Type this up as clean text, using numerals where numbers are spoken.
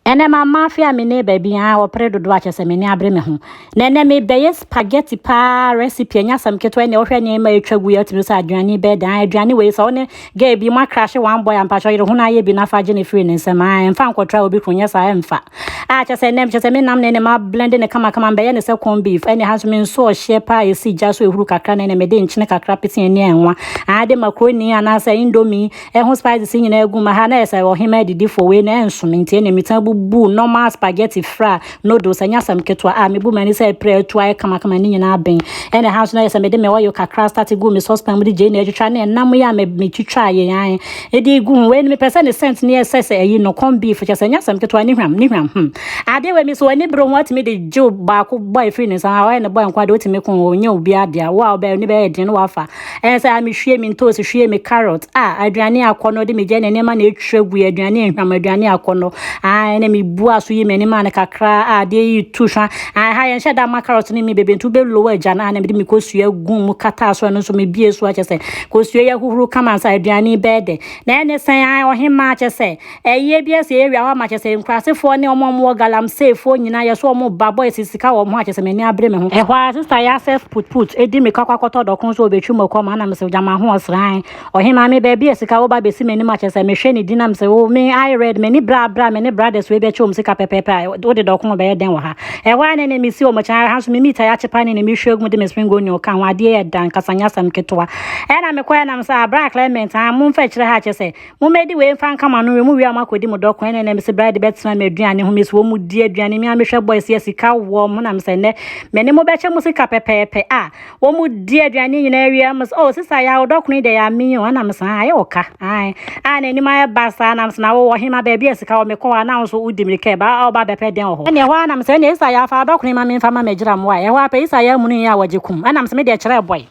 Ene ma mafia me ne baby a opre dodo a chese me ne abre me ho. Na ene me beye spaghetti pa recipe anya sam keto ene ohwe nya ma etwagu ya timi so aduane be dan aduane we so ne ga bi ma crash one boy ampa so yire ho na ye bi na fa je ne free ne nsema emfa nkotra obi kunya sa emfa a chese ne chese me nam ne ma blend ne kama beye ne se corn beef ene ha so me nso ohye pa esi ja so ehuru kakra ne me de nchine kakra peti ene enwa a de macaroni ana sa indomie ho spices nyina egu ma ha na ese ohima didi for we na enso me ntie ne mitan bu normal spaghetti fra noodles anya sam keto a me bu mani say pre to ay kama ni nyina ben ene house na yesa me de me wa yo kakra start go me saucepan me je na etwa na nam ya me twitwa ye yan e de gu we me person cent ne sese ayi no corn beef che anya sam keto ni hwam ade we me so ani bro what me de jo ba ko boy free ne sa wa ne boy nkwa de otime ko onye obi ade a wa oba ni be de no wa fa say me hwie me toast hwie me carrot aduane akono de me je ne ma na etwagu aduane hwam aduane akono ene mi bua so yime ni man kakra de yi tusha ha yen sheda macaroni ni mi bebe ntu be lowo aja na me de mi kosua gun mu kata so no so me bie so achese kosua ya huhuru kama sa aduane bede na ene san ohima achese eye bia se area wa machese nkrasefo ne omomo galam sefo nyina ye so omo ba boy sisika wo mo achese me ni abre me ho ehwa sister ya self put edi me kwakwakoto dokon so obetwu mako ma na me se jama ho osran ohima me be bia sika wo ba besi me ni machese me hwe ni dinam se wo me I read me ni bra me ni brothers we be chom sika pepepe wo de dokon be den wo ha ehwa ne me si o mo chan ha so me mita ya chepa ne me hwegu de me spring onyo kan wa de e dan kasanya sam ketoa na me kwa na me sa bra clement mu mfa kire ha chese mu medi we mfa nka ma no we mu wi amakodi mu dokon ne me se bride betina me aduane ho me so mu di aduane me amehwe boys ye sika wo mu na me se ne me ne mo be che mu sika pepepe wo mu di aduane nyina wi am so sisa ya dokon de ya mi o na me sa aye oka na ni ma ba sa na me na wo hima ba bia sika wo me kwa na so udimri ke ba oba bepe den ho ene ho na me se ne isa ya fa dokon ma me mfa ma megira mo wa e ho apa isa ya mu ni ya waje kum na me se me de kire boy